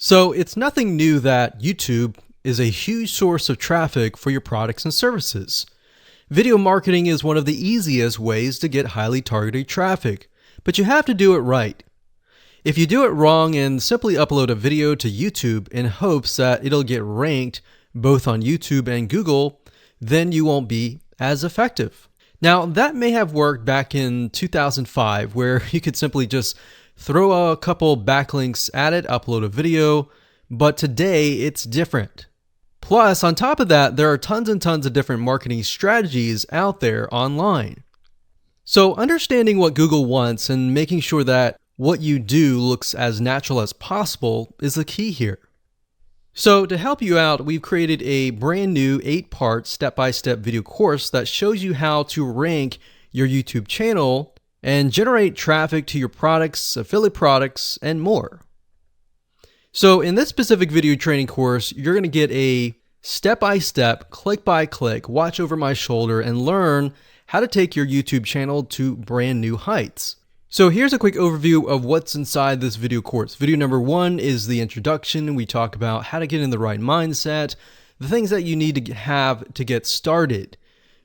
So it's nothing new that YouTube is a huge source of traffic for your products and services. Video marketing is one of the easiest ways to get highly targeted traffic, but you have to do it right. If you do it wrong and simply upload a video to YouTube in hopes that it'll get ranked both on YouTube and Google, then you won't be as effective. Now, that may have worked back in 2005, where you could simply just throw a couple backlinks at it, upload a video, but today it's different. Plus, on top of that, there are tons and tons of different marketing strategies out there online. So understanding what Google wants and making sure that what you do looks as natural as possible is the key here. So to help you out, we've created a brand new 8-part step-by-step video course that shows you how to rank your YouTube channel and generate traffic to your products, affiliate products, and more. So in this specific video training course, you're going to get a step-by-step, click-by-click, watch over my shoulder and learn how to take your YouTube channel to brand new heights. So here's a quick overview of what's inside this video course. Video number 1 is the introduction. We talk about how to get in the right mindset, the things that you need to have to get started.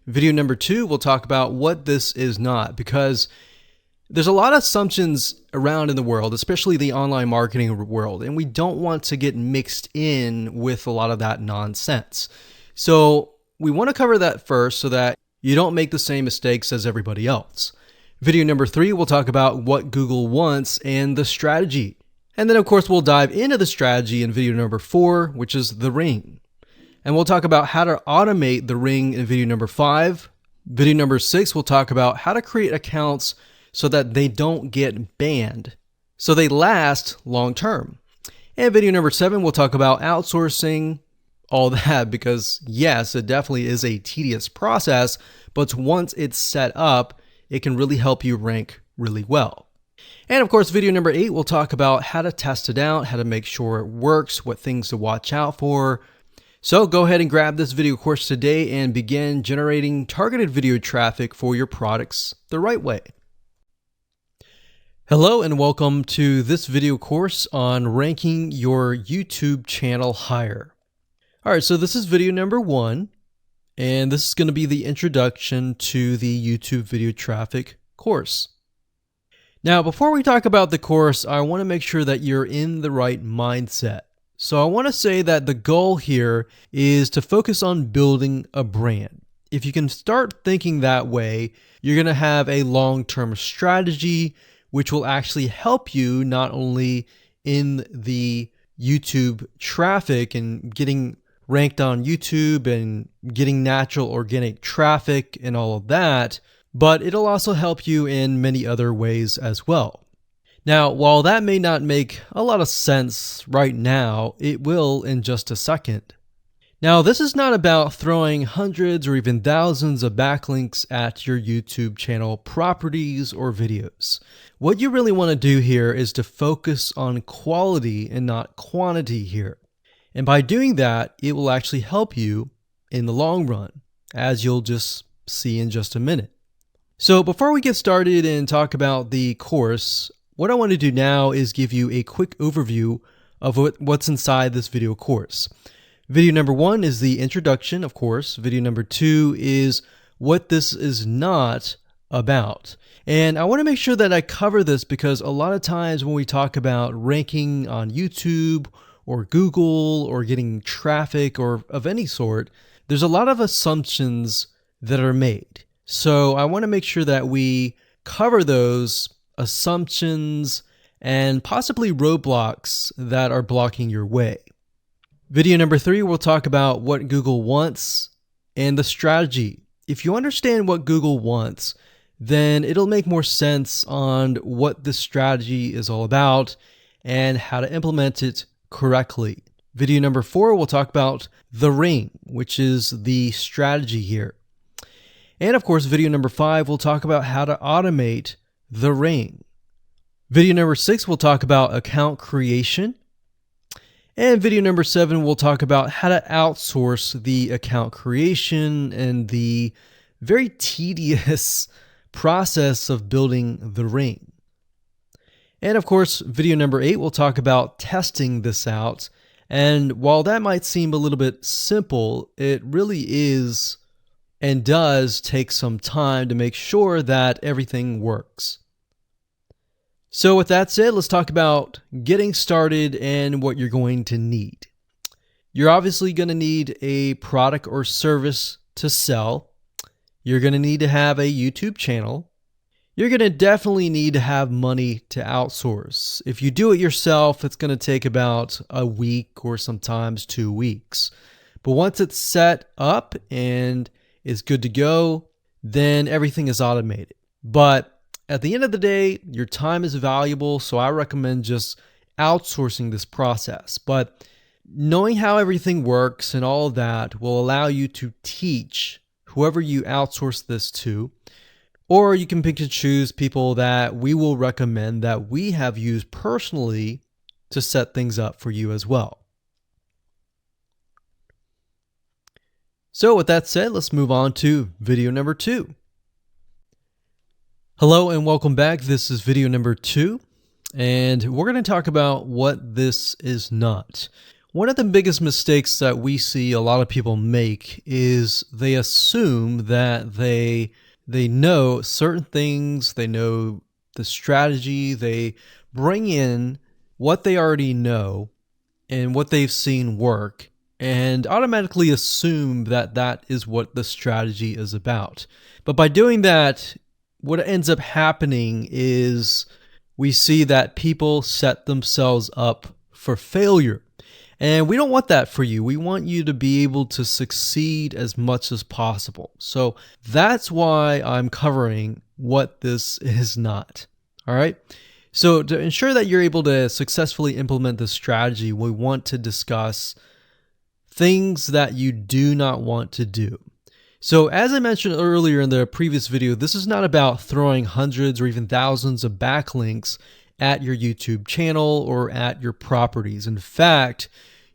Video number 2, we'll talk about what this is not, because there's a lot of assumptions around in the world, especially the online marketing world, and we don't want to get mixed in with a lot of that nonsense. So we want to cover that first so that you don't make the same mistakes as everybody else. Video number 3, we'll talk about what Google wants and the strategy. And then of course, we'll dive into the strategy in video number 4, which is the ring. And we'll talk about how to automate the ring in video number 5. Video number 6, we'll talk about how to create accounts so that they don't get banned, so they last long term. And video number 7, we'll talk about outsourcing all that, because yes, it definitely is a tedious process, but once it's set up, it can really help you rank really well. And of course, video number 8, we'll talk about how to test it out, how to make sure it works, what things to watch out for. So go ahead and grab this video course today and begin generating targeted video traffic for your products the right way. Hello and welcome to this video course on ranking your YouTube channel higher. All right, so this is video number 1. And this is going to be the introduction to the YouTube video traffic course. Now, before we talk about the course, I want to make sure that you're in the right mindset. So I want to say that the goal here is to focus on building a brand. If you can start thinking that way, you're going to have a long-term strategy, which will actually help you not only in the YouTube traffic and getting ranked on YouTube and getting natural organic traffic and all of that, but it'll also help you in many other ways as well. Now, while that may not make a lot of sense right now, it will in just a second. Now, this is not about throwing hundreds or even thousands of backlinks at your YouTube channel properties or videos. What you really want to do here is to focus on quality and not quantity here. And by doing that, it will actually help you in the long run, as you'll just see in just a minute. So before we get started and talk about the course, what I want to do now is give you a quick overview of what's inside this video course. Video number 1 is the introduction, of course. Video number 2 is what this is not about. And I want to make sure that I cover this because a lot of times when we talk about ranking on YouTube or Google or getting traffic or of any sort, there's a lot of assumptions that are made. So I want to make sure that we cover those assumptions and possibly roadblocks that are blocking your way. Video number 3, we'll talk about what Google wants and the strategy. If you understand what Google wants, then it'll make more sense on what the strategy is all about and how to implement it correctly. Video number 4, we'll talk about the ring, which is the strategy here. And of course, video number 5, we'll talk about how to automate the ring. Video number 6, we'll talk about account creation. And video number 7, we'll talk about how to outsource the account creation and the very tedious process of building the ring. And of course, video number 8, we'll talk about testing this out. And while that might seem a little bit simple, it really is and does take some time to make sure that everything works. So with that said, let's talk about getting started and what you're going to need. You're obviously going to need a product or service to sell. You're going to need to have a YouTube channel. You're going to definitely need to have money to outsource. If you do it yourself, it's going to take about a week or sometimes 2 weeks. But once it's set up and is good to go, then everything is automated. But at the end of the day, your time is valuable, so I recommend just outsourcing this process. But knowing how everything works and all of that will allow you to teach whoever you outsource this to, or you can pick and choose people that we will recommend that we have used personally to set things up for you as well. So with that said, let's move on to video number 2. Hello and welcome back. This is video number 2, and we're going to talk about what this is not. One of the biggest mistakes that we see a lot of people make is they assume that they know certain things, they know the strategy, they bring in what they already know and what they've seen work, and automatically assume that that is what the strategy is about. But by doing that, what ends up happening is we see that people set themselves up for failure. And we don't want that for you. We want you to be able to succeed as much as possible. So that's why I'm covering what this is not. All right. So to ensure that you're able to successfully implement this strategy, we want to discuss things that you do not want to do. So as I mentioned earlier in the previous video, this is not about throwing hundreds or even thousands of backlinks at your YouTube channel or at your properties. In fact,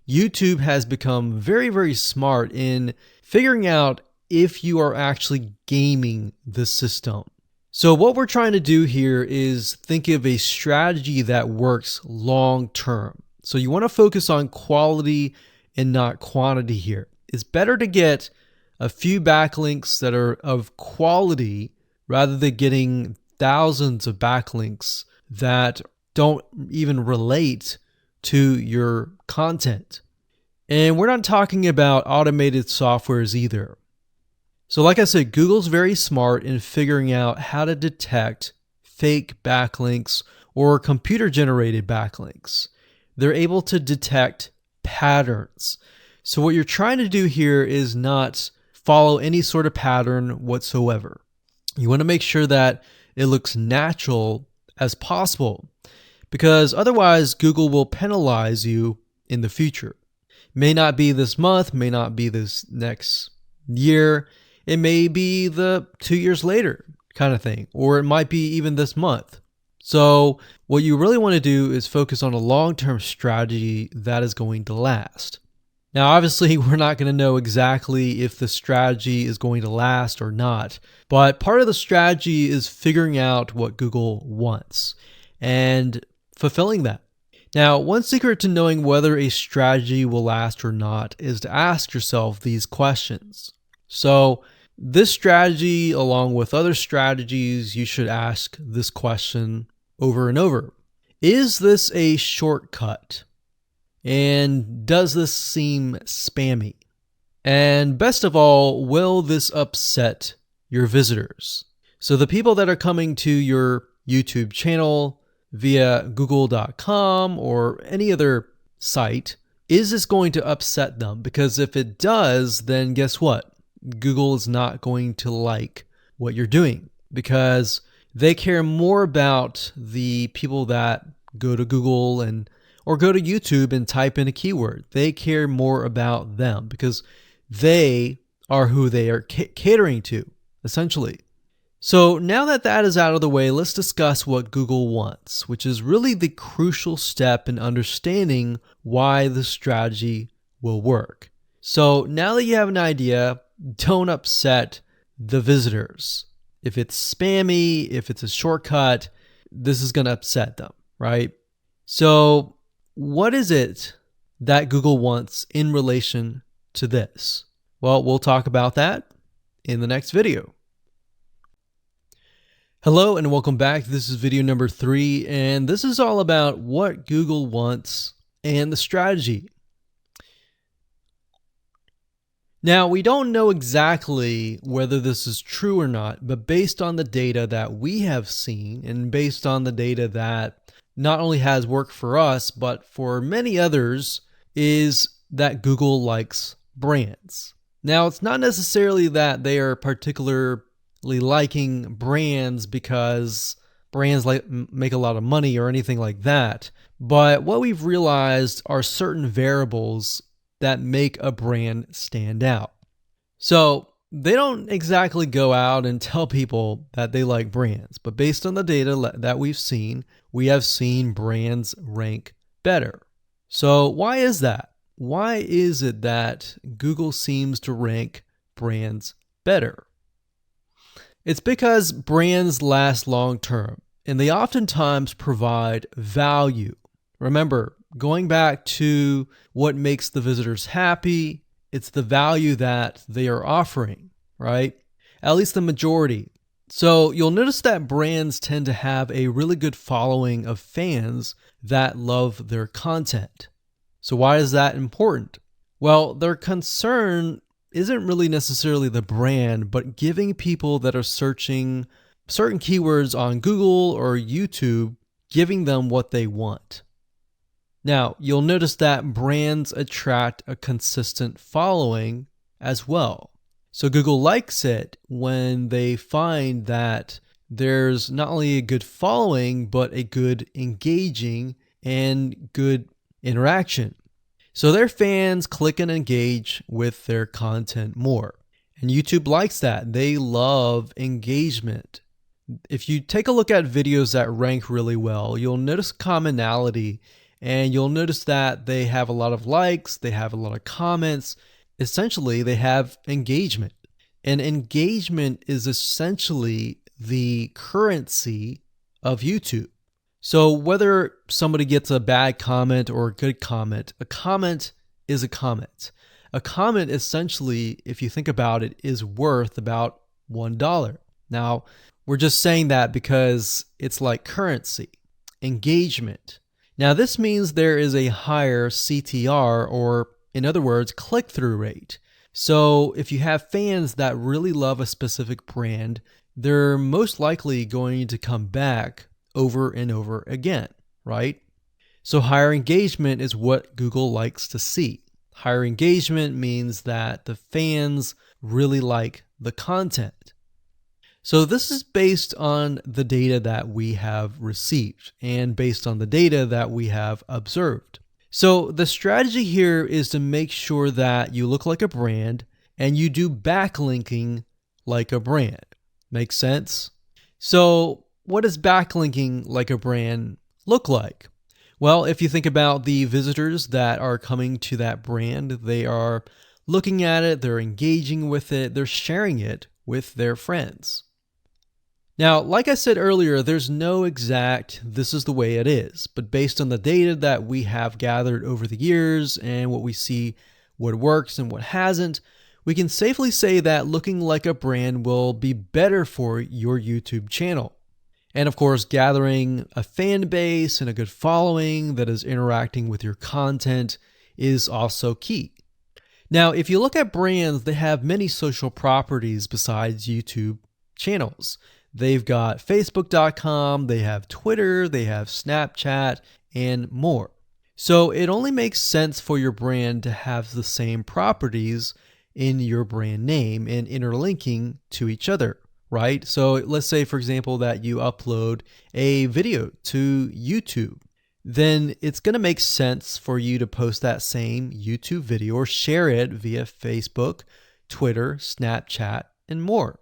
YouTube has become very, very smart in figuring out if you are actually gaming the system. So what we're trying to do here is think of a strategy that works long term. So you want to focus on quality and not quantity here. It's better to get a few backlinks that are of quality rather than getting thousands of backlinks that don't even relate to your content. And we're not talking about automated softwares either. So like I said, Google's very smart in figuring out how to detect fake backlinks or computer-generated backlinks. They're able to detect patterns. So what you're trying to do here is not follow any sort of pattern whatsoever. You want to make sure that it looks natural as possible, because otherwise Google will penalize you in the future. May not be this month, may not be this next year, it may be the 2 years later kind of thing, or it might be even this month. So what you really want to do is focus on a long-term strategy that is going to last. Now, obviously, we're not going to know exactly if the strategy is going to last or not, but part of the strategy is figuring out what Google wants and fulfilling that. Now, one secret to knowing whether a strategy will last or not is to ask yourself these questions. So this strategy, along with other strategies, you should ask this question over and over. Is this a shortcut? And does this seem spammy? And best of all, will this upset your visitors? So the people that are coming to your YouTube channel via google.com or any other site, is this going to upset them? Because if it does, then guess what? Google is not going to like what you're doing, because they care more about the people that go to Google or go to YouTube and type in a keyword. They care more about them because they are who they are catering to, essentially. So now that that is out of the way, let's discuss what Google wants, which is really the crucial step in understanding why the strategy will work. So now that you have an idea, don't upset the visitors. If it's spammy, if it's a shortcut, this is going to upset them, right? So what is it that Google wants in relation to this? Well, we'll talk about that in the next video. Hello and welcome back. This is video number 3, and this is all about what Google wants and the strategy. Now, we don't know exactly whether this is true or not, but based on the data that we have seen and based on the data that not only has worked for us, but for many others, is that Google likes brands. Now, it's not necessarily that they are particularly liking brands because brands make a lot of money or anything like that, but what we've realized are certain variables that make a brand stand out. So they don't exactly go out and tell people that they like brands, but based on the data that we've seen, we have seen brands rank better. So why is that? Why is it that Google seems to rank brands better? It's because brands last long term, and they oftentimes provide value. Remember, going back to what makes the visitors happy, it's the value that they are offering, right? At least the majority. So you'll notice that brands tend to have a really good following of fans that love their content. So why is that important? Well, their concern isn't really necessarily the brand, but giving people that are searching certain keywords on Google or YouTube, giving them what they want. Now, you'll notice that brands attract a consistent following as well. So Google likes it when they find that there's not only a good following, but a good engaging and good interaction. So their fans click and engage with their content more. And YouTube likes that. They love engagement. If you take a look at videos that rank really well, you'll notice commonality. And you'll notice that they have a lot of likes, they have a lot of comments. Essentially, they have engagement. And engagement is essentially the currency of YouTube. So whether somebody gets a bad comment or a good comment, a comment is a comment. A comment essentially, if you think about it, is worth about $1. Now, we're just saying that because it's like currency, engagement. Now, this means there is a higher CTR, or in other words, click-through rate. So if you have fans that really love a specific brand, they're most likely going to come back over and over again, right? So higher engagement is what Google likes to see. Higher engagement means that the fans really like the content. So this is based on the data that we have received and based on the data that we have observed. So the strategy here is to make sure that you look like a brand and you do backlinking like a brand. Make sense? So what does backlinking like a brand look like? Well, if you think about the visitors that are coming to that brand, they are looking at it, they're engaging with it, they're sharing it with their friends. Now, like I said earlier, there's no exact this is the way it is, but based on the data that we have gathered over the years and what we see what works and what hasn't, we can safely say that looking like a brand will be better for your YouTube channel. And of course, gathering a fan base and a good following that is interacting with your content is also key. Now, if you look at brands, they have many social properties besides YouTube channels. They've got Facebook.com, they have Twitter, they have Snapchat, and more. So it only makes sense for your brand to have the same properties in your brand name and interlinking to each other, right? So let's say, for example, that you upload a video to YouTube. Then it's going to make sense for you to post that same YouTube video or share it via Facebook, Twitter, Snapchat, and more.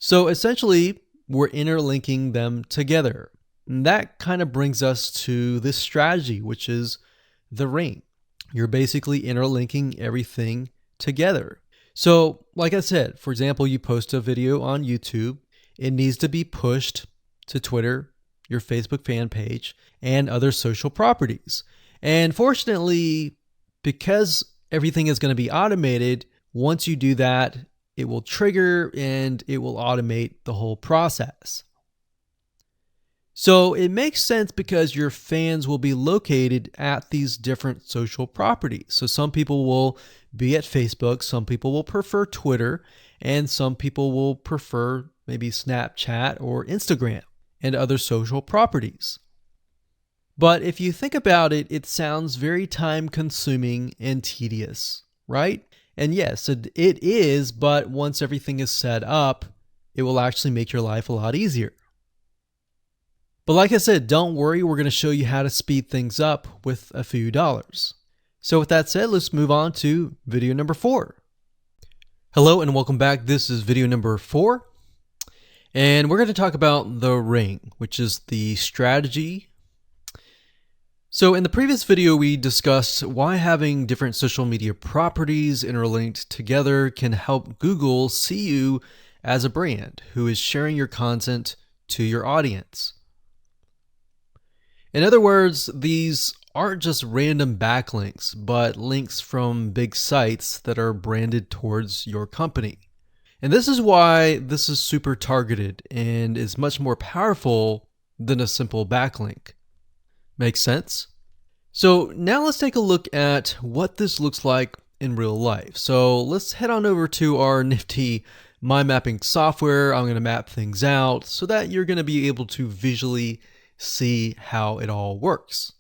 So essentially, we're interlinking them together. And that kind of brings us to this strategy, which is the ring. You're basically interlinking everything together. So like I said, for example, you post a video on YouTube, it needs to be pushed to Twitter, your Facebook fan page, and other social properties. And fortunately, because everything is going to be automated, once you do that, it will trigger and it will automate the whole process. So it makes sense because your fans will be located at these different social properties. So some people will be at Facebook, some people will prefer Twitter, and some people will prefer maybe Snapchat or Instagram and other social properties. But if you think about it, it sounds very time consuming and tedious, right? And yes, it is, but once everything is set up, it will actually make your life a lot easier. But like I said, don't worry, we're going to show you how to speed things up with a few dollars. So with that said, let's move on to video number 4. Hello and welcome back. This is video number 4. And we're going to talk about the ring, which is the strategy. So in the previous video, we discussed why having different social media properties interlinked together can help Google see you as a brand who is sharing your content to your audience. In other words, these aren't just random backlinks, but links from big sites that are branded towards your company. And this is why this is super targeted and is much more powerful than a simple backlink. Make sense? So now let's take a look at what this looks like in real life. So let's head on over to our nifty mind mapping software. I'm going to map things out so that you're going to be able to visually see how it all works.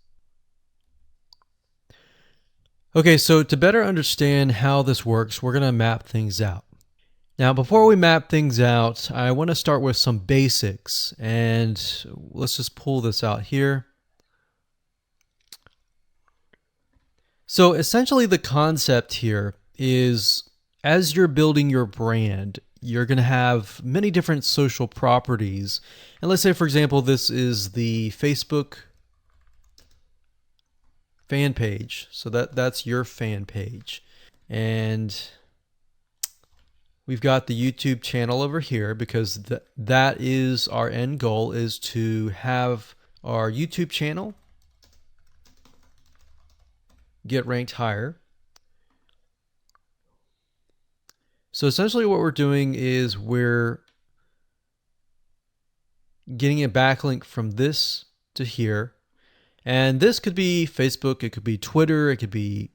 Okay, so to better understand how this works, we're going to map things out. Now, before we map things out, I want to start with some basics, and let's just pull this out here. So essentially the concept here is as you're building your brand, you're going to have many different social properties. And let's say, for example, this is the Facebook fan page. So that's your fan page. And we've got the YouTube channel over here because that is our end goal, is to have our YouTube channel get ranked higher. So essentially what we're doing is we're getting a backlink from this to here. And this could be Facebook, it could be Twitter, it could be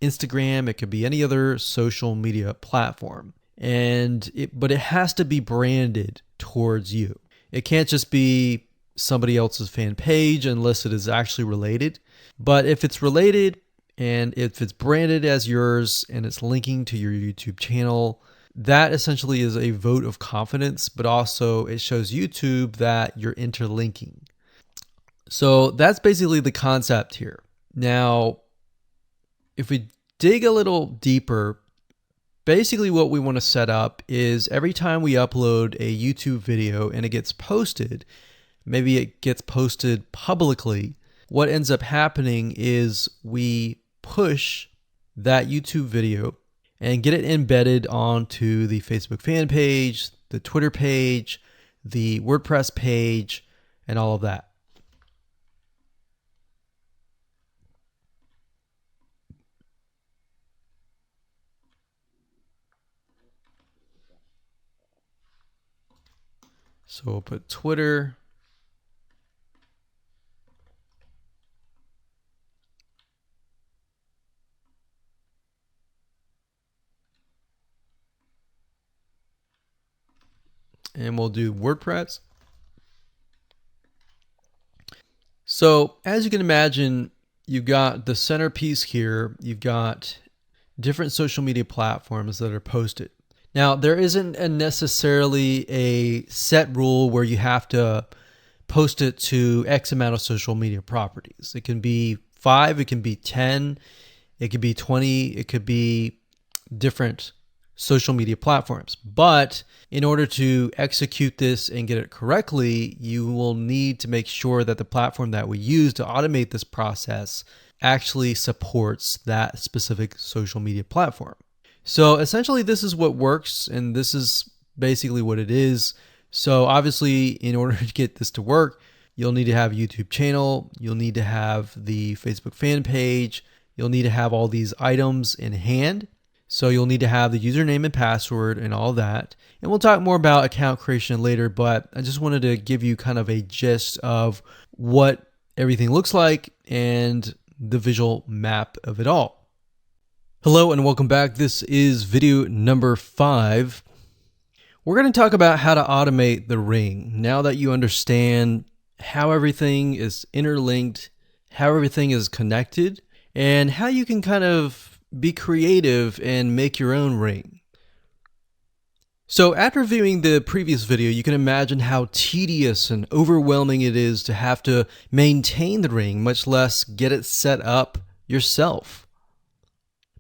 Instagram, it could be any other social media platform. But it has to be branded towards you. It can't just be somebody else's fan page unless it is actually related. But if it's related, and if it's branded as yours and it's linking to your YouTube channel, that essentially is a vote of confidence, but also it shows YouTube that you're interlinking. So that's basically the concept here. Now, if we dig a little deeper, basically what we want to set up is every time we upload a YouTube video and it gets posted, maybe it gets posted publicly, what ends up happening is we push that YouTube video and get it embedded onto the Facebook fan page, the Twitter page, the WordPress page, and all of that. So we'll put Twitter. And we'll do WordPress. So as you can imagine, you've got the centerpiece here. You've got different social media platforms that are posted. Now, there isn't necessarily a set rule where you have to post it to X amount of social media properties. It can be 5, it can be 10, it could be 20, it could be different social media platforms. But in order to execute this and get it correctly, you will need to make sure that the platform that we use to automate this process actually supports that specific social media platform. So essentially this is what works, and this is basically what it is. So obviously in order to get this to work, you'll need to have a YouTube channel, you'll need to have the Facebook fan page, you'll need to have all these items in hand. So you'll need to have the username and password and all that. And we'll talk more about account creation later, but I just wanted to give you kind of a gist of what everything looks like and the visual map of it all. Hello and welcome back. This is video number 5. We're going to talk about how to automate the ring. Now that you understand how everything is interlinked, how everything is connected, and how you can kind of be creative and make your own ring. So after viewing the previous video, you can imagine how tedious and overwhelming it is to have to maintain the ring, much less get it set up yourself.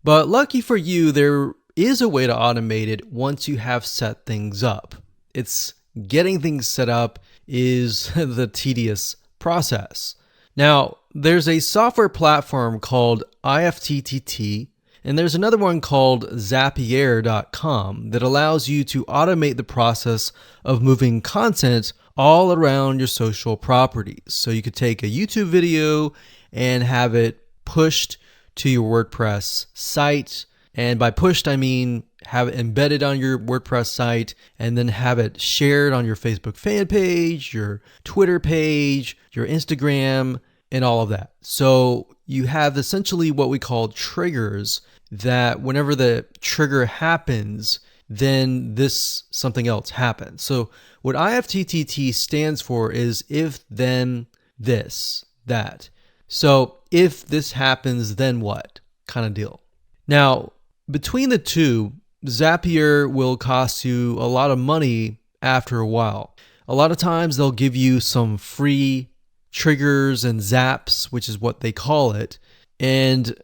But lucky for you, there is a way to automate it once you have set things up. It's getting things set up is the tedious process. Now, there's a software platform called IFTTT, and there's another one called Zapier.com that allows you to automate the process of moving content all around your social properties. So you could take a YouTube video and have it pushed to your WordPress site. And by pushed, I mean have it embedded on your WordPress site and then have it shared on your Facebook fan page, your Twitter page, your Instagram, and all of that. So you have essentially what we call triggers that whenever the trigger happens, then something else happens. So what IFTTT stands for is if, then, this, that. So if this happens, then what kind of deal. Now, between the two, Zapier will cost you a lot of money after a while. A lot of times they'll give you some free triggers and zaps, which is what they call it. And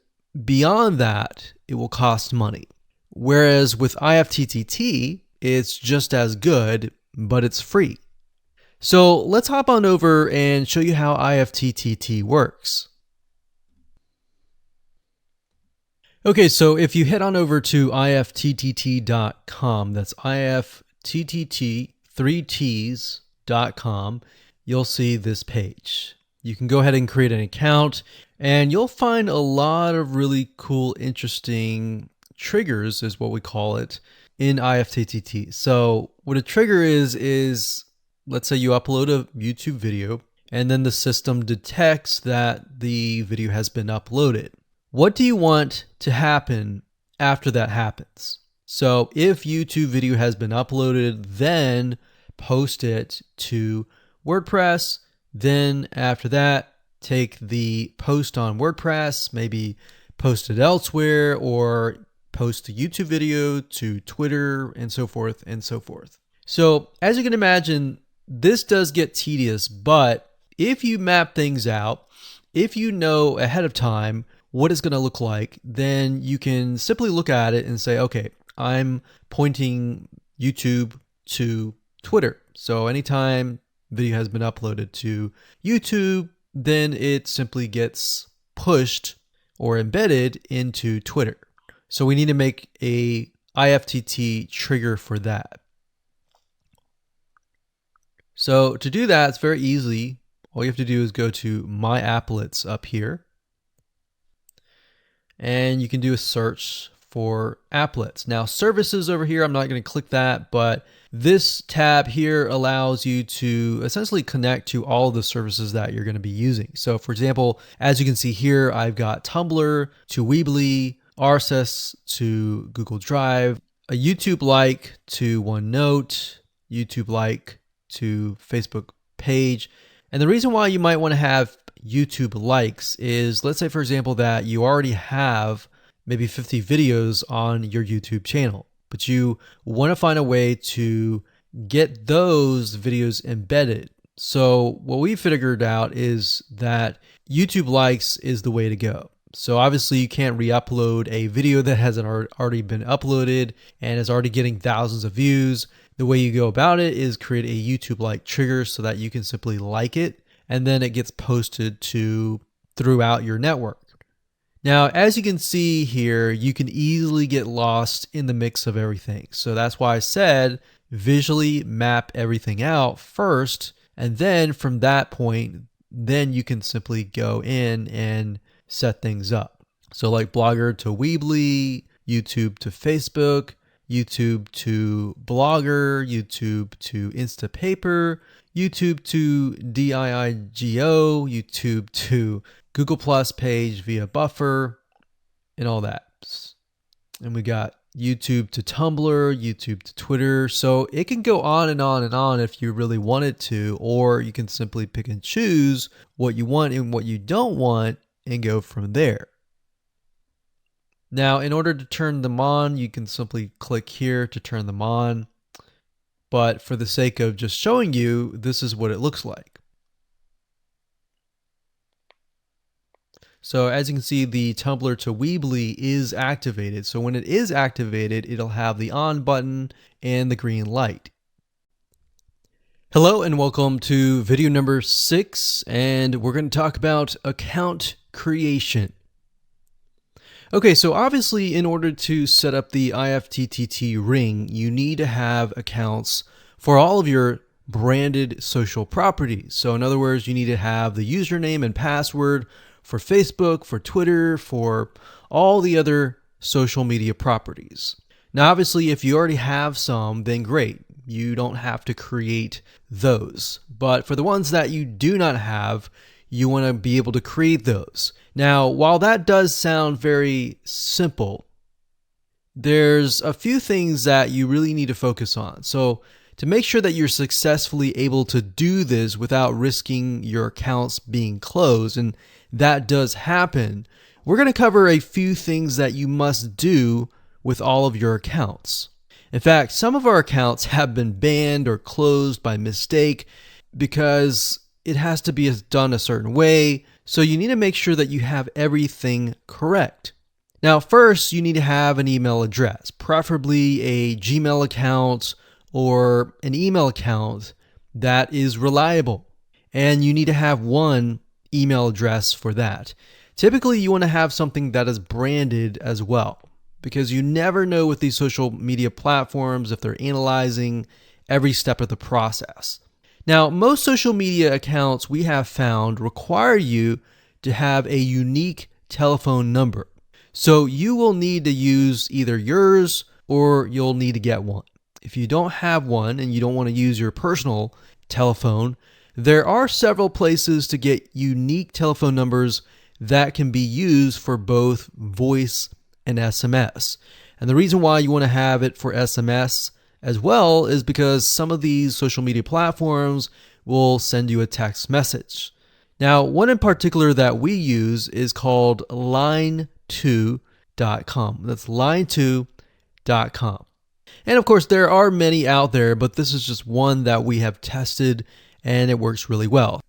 beyond that, it will cost money. Whereas with IFTTT, it's just as good, but it's free. So let's hop on over and show you how IFTTT works. Okay, so if you head on over to ifttt.com, that's ifttt3ts.com, you'll see this page. You can go ahead and create an account, and you'll find a lot of really cool, interesting triggers, is what we call it, in IFTTT. So what a trigger is let's say you upload a YouTube video, and then the system detects that the video has been uploaded. What do you want to happen after that happens? So if YouTube video has been uploaded, then post it to WordPress. Then after that, take the post on WordPress, maybe post it elsewhere, or post the YouTube video to Twitter, and so forth and so forth. So as you can imagine, this does get tedious, but if you map things out, if you know ahead of time what it's going to look like, then you can simply look at it and say, okay, I'm pointing YouTube to Twitter. So anytime video has been uploaded to YouTube, then it simply gets pushed or embedded into Twitter. So we need to make a IFTTT trigger for that. So to do that, it's very easy. All you have to do is go to My Applets up here, and you can do a search for applets. Now services over here, I'm not going to click that, but this tab here allows you to essentially connect to all the services that you're going to be using. So for example, as you can see here, I've got Tumblr to Weebly, RSS to Google Drive, a YouTube like to OneNote, YouTube like to Facebook page. And the reason why you might want to have YouTube likes is, let's say for example that you already have maybe 50 videos on your YouTube channel, but you want to find a way to get those videos embedded. So what we figured out is that YouTube likes is the way to go. So obviously you can't re-upload a video that hasn't already been uploaded and is already getting thousands of views. The way you go about it is create a YouTube like trigger so that you can simply like it, and then it gets posted to throughout your network. Now, as you can see here, you can easily get lost in the mix of everything. So that's why I said visually map everything out first, And then from that point, then you can simply go in and set things up. So like Blogger to Weebly, YouTube to Facebook, YouTube to Blogger, YouTube to Instapaper, YouTube to DIIGO, YouTube to Google Plus page via Buffer, and all that. And we got YouTube to Tumblr, YouTube to Twitter. So it can go on and on and on if you really want it to, or you can simply pick and choose what you want and what you don't want and go from there. Now, in order to turn them on, you can simply click here to turn them on. But for the sake of just showing you, this is what it looks like. So as you can see, the Tumblr to Weebly is activated. So when it is activated, it'll have the on button and the green light. Hello and welcome to video number 6, and we're going to talk about account creation. Okay, so obviously in order to set up the IFTTT ring, you need to have accounts for all of your branded social properties. So in other words, you need to have the username and password for Facebook, for Twitter, for all the other social media properties. Now, obviously, if you already have some, then great. You don't have to create those. But for the ones that you do not have, you want to be able to create those. Now, while that does sound very simple, there's a few things that you really need to focus on. So to make sure that you're successfully able to do this without risking your accounts being closed, and that does happen, we're going to cover a few things that you must do with all of your accounts. In fact, some of our accounts have been banned or closed by mistake because it has to be done a certain way. So you need to make sure that you have everything correct. Now, first, you need to have an email address, preferably a Gmail account or an email account that is reliable. And you need to have one email address for that. Typically, you want to have something that is branded as well, because you never know with these social media platforms if they're analyzing every step of the process. Now, most social media accounts we have found require you to have a unique telephone number. So you will need to use either yours or you'll need to get one. If you don't have one and you don't want to use your personal telephone, there are several places to get unique telephone numbers that can be used for both voice and SMS. And the reason why you want to have it for SMS as well is because some of these social media platforms will send you a text message. Now, one in particular that we use is called line2.com. That's line2.com. And of course, there are many out there, but this is just one that we have tested and it works really well.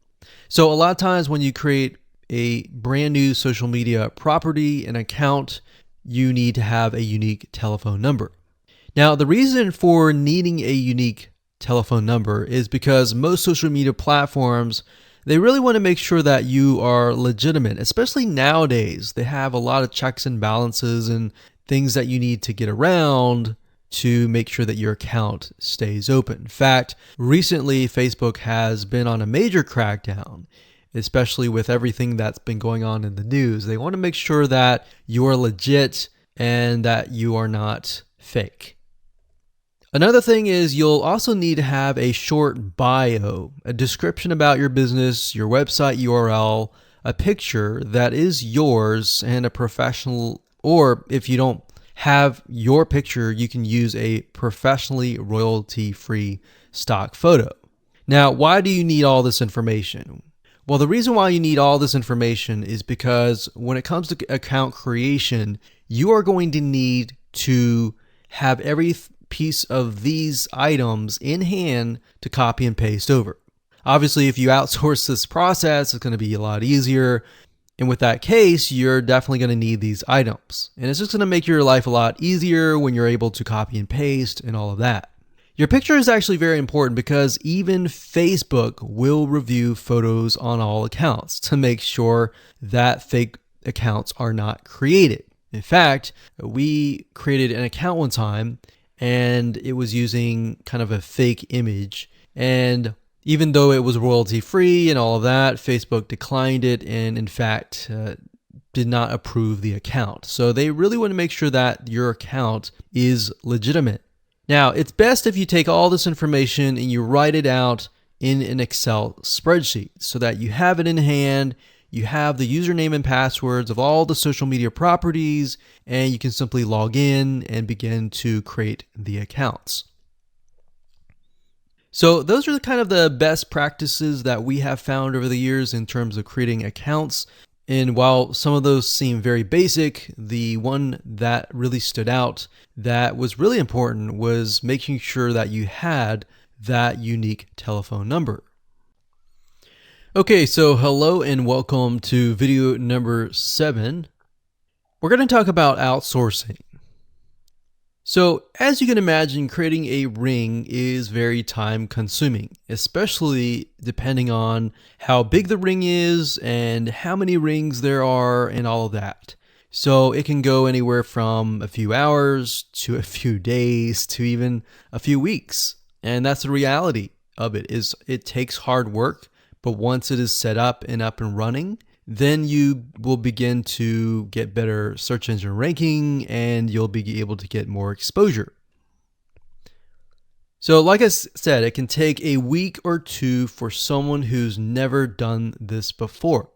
So a lot of times when you create a brand new social media property, an account, you need to have a unique telephone number. Now, the reason for needing a unique telephone number is because most social media platforms, they really want to make sure that you are legitimate, especially nowadays. They have a lot of checks and balances and things that you need to get around to make sure that your account stays open. In fact, recently Facebook has been on a major crackdown, especially with everything that's been going on in the news. They want to make sure that you are legit and that you are not fake. Another thing is you'll also need to have a short bio, a description about your business, your website URL, a picture that is yours, and a professional, or if you don't have your picture, you can use a professionally royalty-free stock photo. Now, why do you need all this information? Well, the reason why you need all this information is because when it comes to account creation, you are going to need to have every piece of these items in hand to copy and paste over. Obviously, if you outsource this process, it's going to be a lot easier. And with that case, you're definitely going to need these items. And it's just going to make your life a lot easier when you're able to copy and paste and all of that. Your picture is actually very important because even Facebook will review photos on all accounts to make sure that fake accounts are not created. In fact, we created an account one time and it was using kind of a fake image. And Even though it was royalty free and all of that, Facebook declined it and in fact did not approve the account. So they really want to make sure that your account is legitimate. Now, it's best if you take all this information and you write it out in an Excel spreadsheet so that you have it in hand, you have the username and passwords of all the social media properties, and you can simply log in and begin to create the accounts. So those are kind of the best practices that we have found over the years in terms of creating accounts. And while some of those seem very basic, the one that really stood out that was really important was making sure that you had that unique telephone number. Okay, so hello and welcome to video number 7. We're going to talk about outsourcing. So as you can imagine, creating a ring is very time consuming, especially depending on how big the ring is and how many rings there are and all of that. So it can go anywhere from a few hours to a few days to even a few weeks. And that's the reality of it, is it takes hard work, but once it is set up and running, then you will begin to get better search engine ranking and you'll be able to get more exposure. So like I said, it can take a week or two for someone who's never done this before.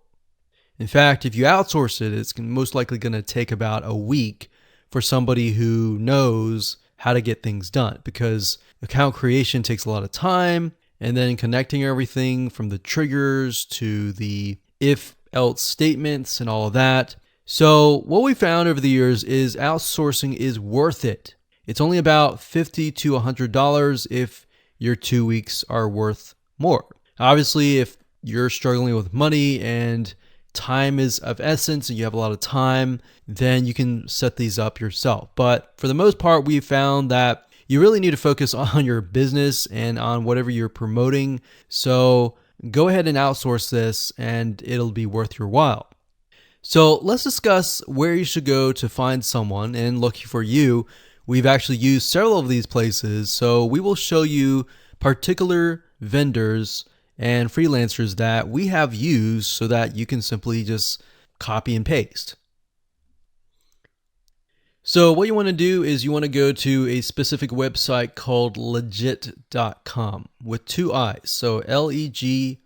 In fact, if you outsource it, it's most likely going to take about a week for somebody who knows how to get things done, because account creation takes a lot of time, and then connecting everything from the triggers to the if else statements and all of that. So what we found over the years is outsourcing is worth it. It's only about $50 to $100 if your 2 weeks are worth more. Obviously, if you're struggling with money and time is of essence and you have a lot of time, then you can set these up yourself. But for the most part, we found that you really need to focus on your business and on whatever you're promoting. So go ahead and outsource this and it'll be worth your while. So let's discuss where you should go to find someone. And lucky for you, we've actually used several of these places. So we will show you particular vendors and freelancers that we have used so that you can simply just copy and paste. So what you want to do is you want to go to a specific website called legit.com with 2 I's. So LEGIIT.com.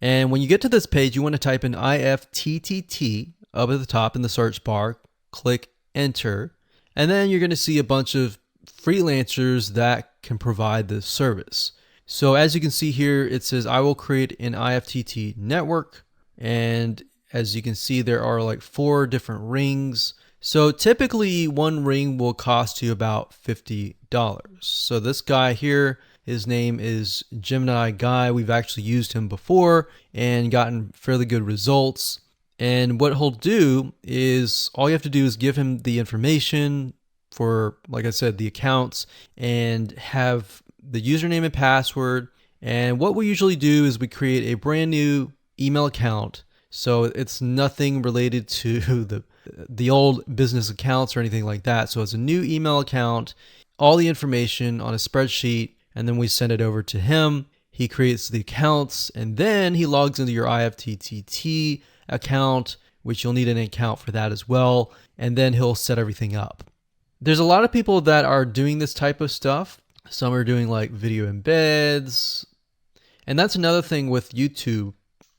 And when you get to this page, you want to type in IFTTT up at the top in the search bar, click enter, and then you're going to see a bunch of freelancers that can provide this service. So as you can see here, it says I will create an IFTTT network, and as you can see, there are like 4 different rings. So typically one ring will cost you about $50. So this guy here, his name is Gemini Guy. We've actually used him before and gotten fairly good results. And what he'll do is all you have to do is give him the information for, like I said, the accounts, and have the username and password. And what we usually do is we create a brand new email account. So it's nothing related to the old business accounts or anything like that. So it's a new email account, all the information on a spreadsheet, and then we send it over to him. He creates the accounts, and then he logs into your IFTTT account, which you'll need an account for that as well. And then he'll set everything up. There's a lot of people that are doing this type of stuff. Some are doing like video embeds. And that's another thing with YouTube.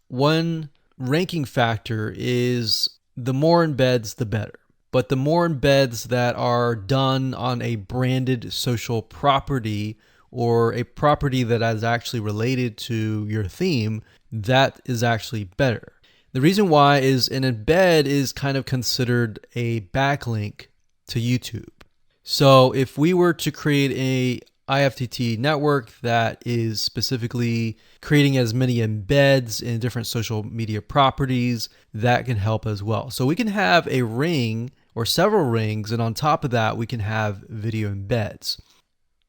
One ranking factor is the more embeds, the better. But the more embeds that are done on a branded social property or a property that is actually related to your theme, that is actually better. The reason why is an embed is kind of considered a backlink to YouTube. So if we were to create a IFTTT network that is specifically creating as many embeds in different social media properties, that can help as well. So we can have a ring or several rings, and on top of that, we can have video embeds.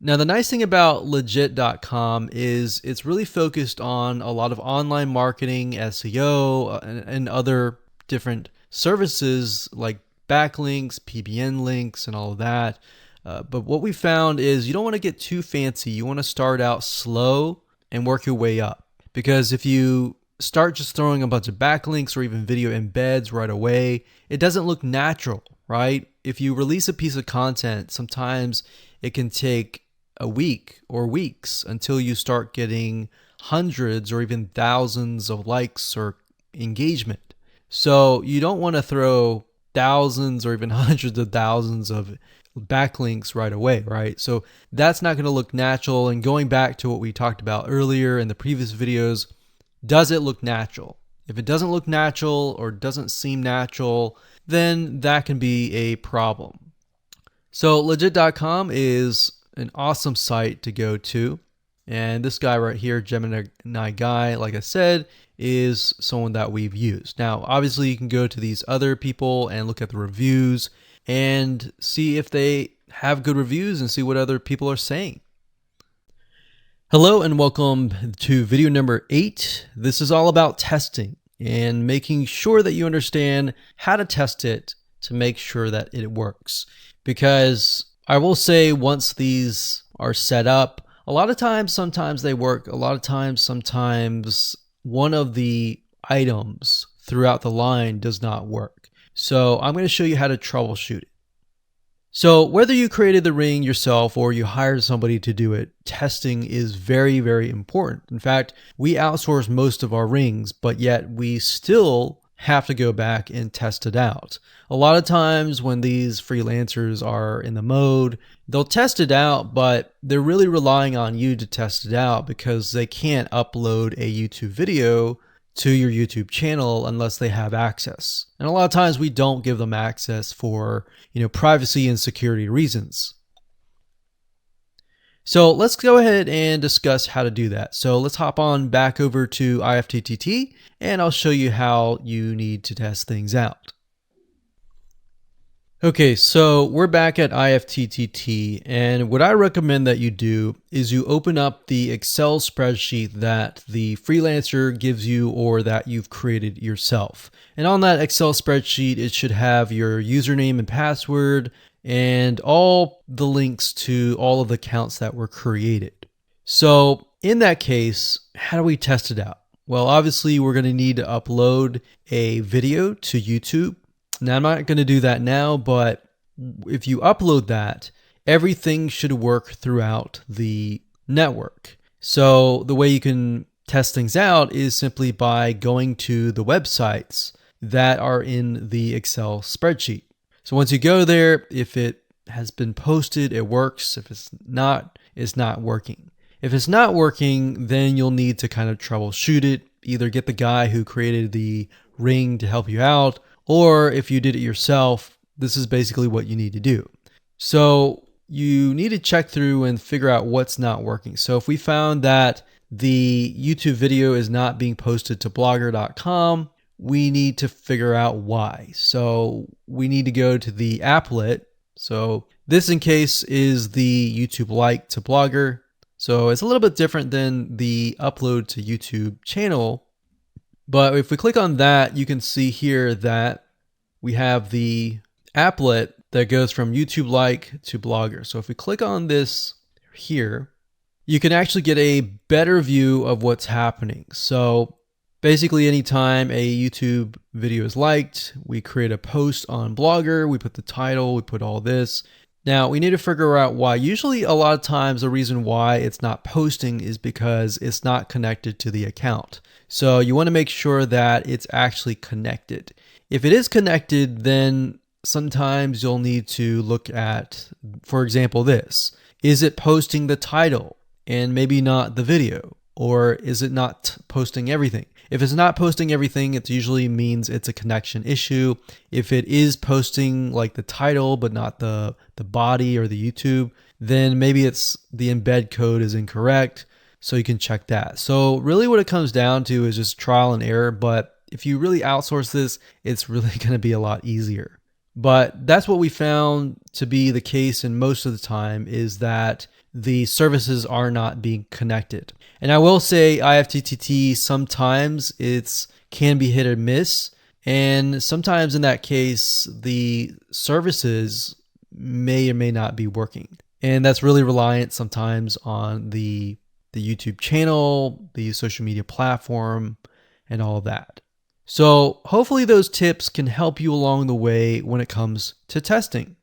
Now, the nice thing about legit.com is it's really focused on a lot of online marketing, SEO, and other different services like backlinks, PBN links, and all of that. But what we found is you don't want to get too fancy. You want to start out slow and work your way up. Because if you start just throwing a bunch of backlinks or even video embeds right away, it doesn't look natural, right? If you release a piece of content, sometimes it can take a week or weeks until you start getting hundreds or even thousands of likes or engagement. So you don't want to throw thousands or even hundreds of thousands of backlinks right away, right? So that's not going to look natural. And going back to what we talked about earlier in the previous videos, does it look natural? If it doesn't look natural or doesn't seem natural, then that can be a problem. So legit.com is an awesome site to go to. And this guy right here, Gemini Guy, like I said, is someone that we've used. Now, obviously, you can go to these other people and look at the reviews and see if they have good reviews and see what other people are saying. Hello and welcome to video number 8. This is all about testing and making sure that you understand how to test it to make sure that it works. Because I will say once these are set up, a lot of times, sometimes they work. A lot of times, sometimes one of the items throughout the line does not work. So I'm going to show you how to troubleshoot it. So whether you created the ring yourself or you hired somebody to do it, testing is very, very important. In fact, we outsource most of our rings, but yet we still have to go back and test it out. A lot of times when these freelancers are in the mode, they'll test it out, but they're really relying on you to test it out because they can't upload a YouTube video to your YouTube channel unless they have access. And a lot of times we don't give them access for, privacy and security reasons. So let's go ahead and discuss how to do that. So let's hop on back over to IFTTT and I'll show you how you need to test things out. Okay, so we're back at IFTTT, and what I recommend that you do is you open up the Excel spreadsheet that the freelancer gives you or that you've created yourself. And on that Excel spreadsheet, it should have your username and password and all the links to all of the accounts that were created. So in that case, how do we test it out? Well, obviously we're going to need to upload a video to YouTube. Now, I'm not going to do that now, but if you upload that, everything should work throughout the network. So the way you can test things out is simply by going to the websites that are in the Excel spreadsheet. So once you go there, if it has been posted, it works. If it's not working. If it's not working, then you'll need to kind of troubleshoot it. Either get the guy who created the ring to help you out, or if you did it yourself, this is basically what you need to do. So you need to check through and figure out what's not working. So if we found that the YouTube video is not being posted to blogger.com, we need to figure out why. So we need to go to the applet. So this in case is the YouTube like to Blogger. So it's a little bit different than the upload to YouTube channel. But if we click on that, you can see here that we have the applet that goes from YouTube like to Blogger. So if we click on this here, you can actually get a better view of what's happening. So basically anytime a YouTube video is liked, we create a post on Blogger, we put the title, we put all this. Now we need to figure out why. Usually a lot of times the reason why it's not posting is because it's not connected to the account. So you want to make sure that it's actually connected. If it is connected, then sometimes you'll need to look at, for example, this. Is it posting the title and maybe not the video? Or is it not posting everything? If it's not posting everything, it usually means it's a connection issue. If it is posting like the title but not the body or the YouTube, then maybe it's the embed code is incorrect. So you can check that. So really what it comes down to is just trial and error. But if you really outsource this, it's really going to be a lot easier. But that's what we found to be the case, and most of the time is that the services are not being connected. And I will say IFTTT, sometimes it's can be hit or miss. And sometimes in that case, the services may or may not be working. And that's really reliant sometimes on the YouTube channel, the social media platform, and all of that. So hopefully those tips can help you along the way when it comes to testing.